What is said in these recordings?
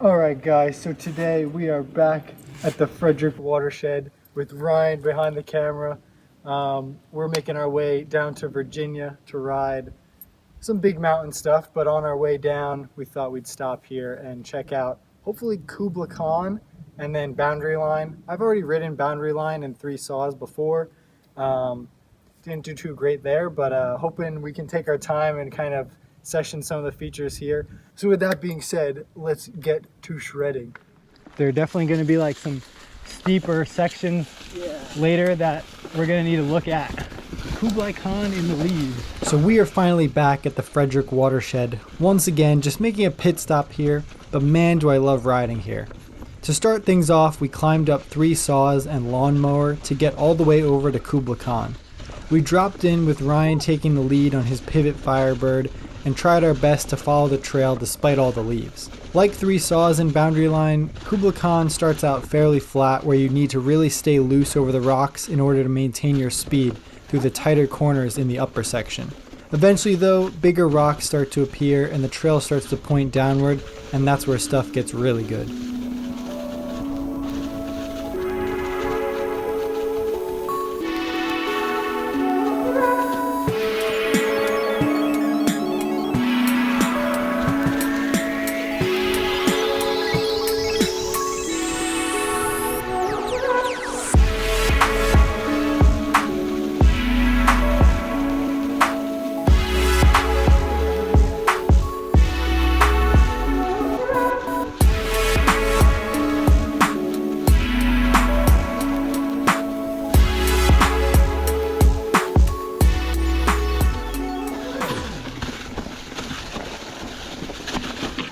Alright guys, so today we are back at the Frederick Watershed with Ryan behind the camera. We're making our way down to Virginia to ride some big mountain stuff, but on our way down we thought we'd stop here and check out hopefully Kubla Khan and then Boundary Line. I've already ridden Boundary Line in 3 saws before. Didn't do too great there, but hoping we can take our time and kind of session some of the features here. So with that being said, let's get to shredding. There are definitely going to be like some steeper sections later that we're going to need to look at. Kubla Khan in the lead. So we are finally back at the Frederick Watershed. Once again, just making a pit stop here, but man do I love riding here. To start things off, we climbed up 3 saws and Lawnmower to get all the way over to Kubla Khan. We dropped in with Ryan taking the lead on his Pivot Firebird and tried our best to follow the trail despite all the leaves. Like 3 saws and Boundary Line, Kubla Khan starts out fairly flat where you need to really stay loose over the rocks in order to maintain your speed through the tighter corners in the upper section. Eventually though, bigger rocks start to appear and the trail starts to point downward, and that's where stuff gets really good.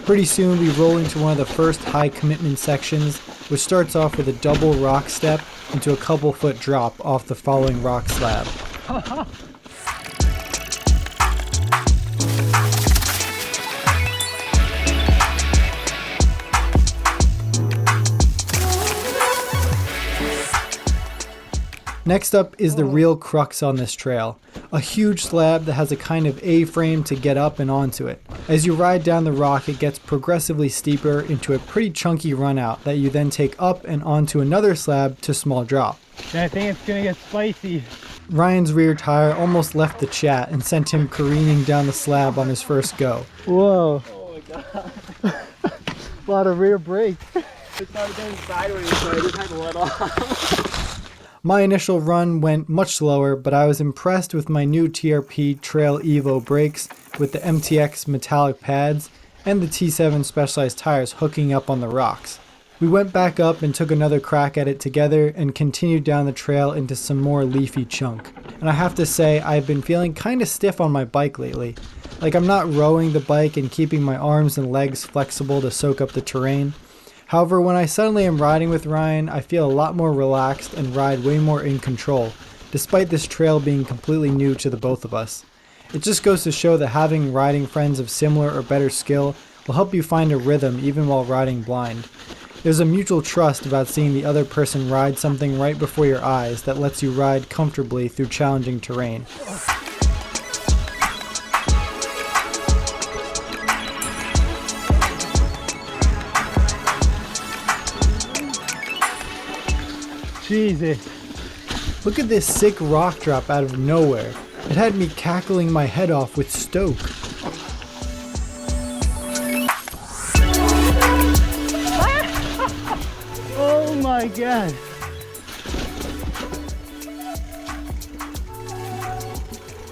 Pretty soon we roll into one of the first high commitment sections, which starts off with a double rock step into a couple foot drop off the following rock slab. Next up is the real crux on this trail, a huge slab that has a kind of A-frame to get up and onto it. As you ride down the rock, it gets progressively steeper into a pretty chunky run out that you then take up and onto another slab to small drop. I think it's gonna get spicy. Ryan's rear tire almost left the chat and sent him careening down the slab on his first go. Whoa. Oh my god. A lot of rear brake. It started going sideways, so I just had to let off. My initial run went much slower, but I was impressed with my new TRP Trail Evo brakes with the MTX metallic pads and the T7 Specialized tires hooking up on the rocks. We went back up and took another crack at it together and continued down the trail into some more leafy chunk. And I have to say, I've been feeling kinda stiff on my bike lately. Like I'm not rowing the bike and keeping my arms and legs flexible to soak up the terrain. However, when I suddenly am riding with Ryan, I feel a lot more relaxed and ride way more in control, despite this trail being completely new to the both of us. It just goes to show that having riding friends of similar or better skill will help you find a rhythm even while riding blind. There's a mutual trust about seeing the other person ride something right before your eyes that lets you ride comfortably through challenging terrain. Jesus. Look at this sick rock drop out of nowhere. It had me cackling my head off with stoke. Oh my god.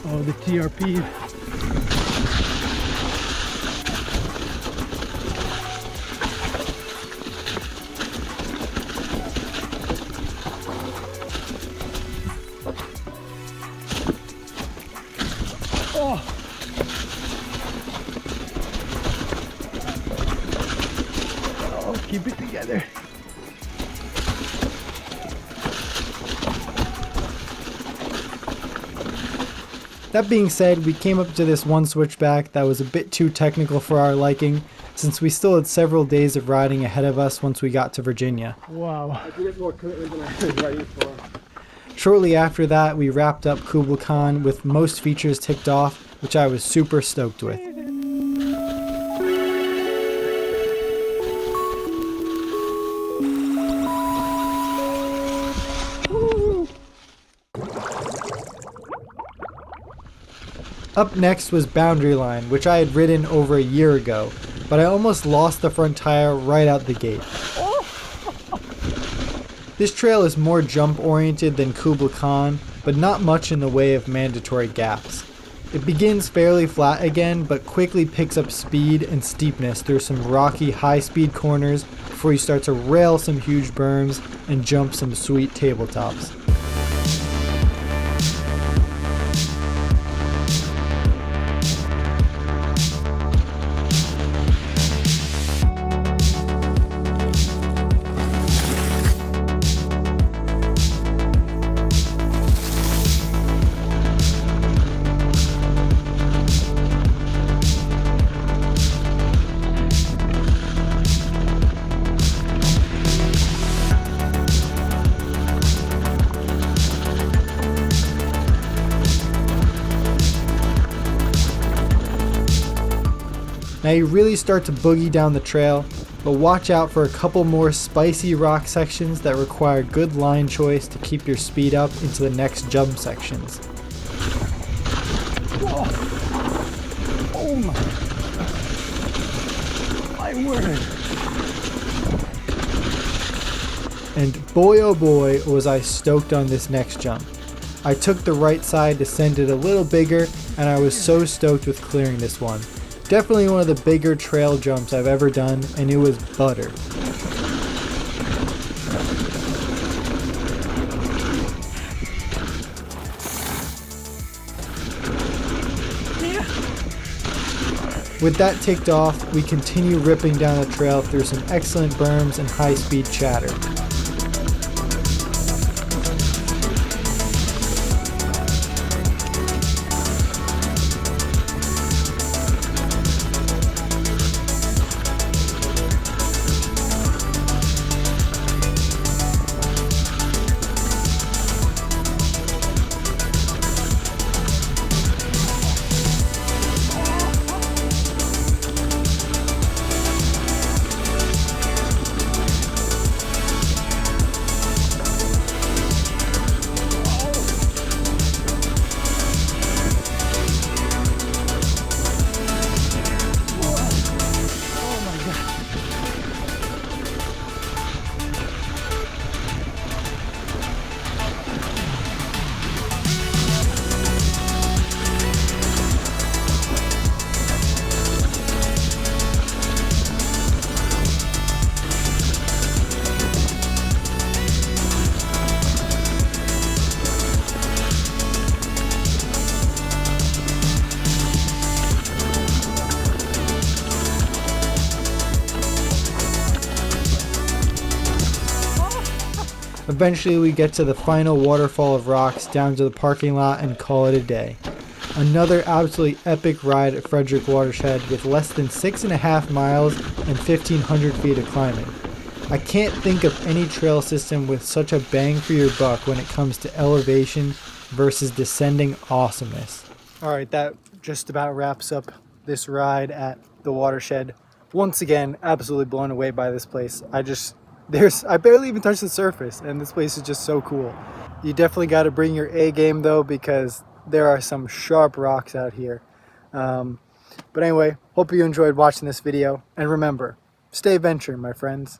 Oh, the TRP. Oh, keep it together. That being said, we came up to this one switchback that was a bit too technical for our liking, since we still had several days of riding ahead of us once we got to Virginia. Wow. I did more commitment than I was ready for. Shortly after that, we wrapped up Kubla Khan with most features ticked off, which I was super stoked with. Up next was Boundary Line, which I had ridden over a year ago, but I almost lost the front tire right out the gate. This trail is more jump oriented than Kubla Khan, but not much in the way of mandatory gaps. It begins fairly flat again, but quickly picks up speed and steepness through some rocky high-speed corners before you start to rail some huge berms and jump some sweet tabletops. Now you really start to boogie down the trail, but watch out for a couple more spicy rock sections that require good line choice to keep your speed up into the next jump sections. Whoa. Oh my word. And boy oh boy was I stoked on this next jump. I took the right side to send it a little bigger, and I was so stoked with clearing this one. Definitely one of the bigger trail jumps I've ever done, and it was butter. With that ticked off, we continue ripping down the trail through some excellent berms and high-speed chatter. Eventually we get to the final waterfall of rocks down to the parking lot and call it a day. Another absolutely epic ride at Frederick Watershed with less than 6.5 miles and 1,500 feet of climbing. I can't think of any trail system with such a bang for your buck when it comes to elevation versus descending awesomeness. Alright, that just about wraps up this ride at the Watershed. Once again, absolutely blown away by this place. I barely even touched the surface, and this place is just so cool. You definitely got to bring your A game though, because there are some sharp rocks out here. But anyway, hope you enjoyed watching this video, and remember, stay venturing, my friends.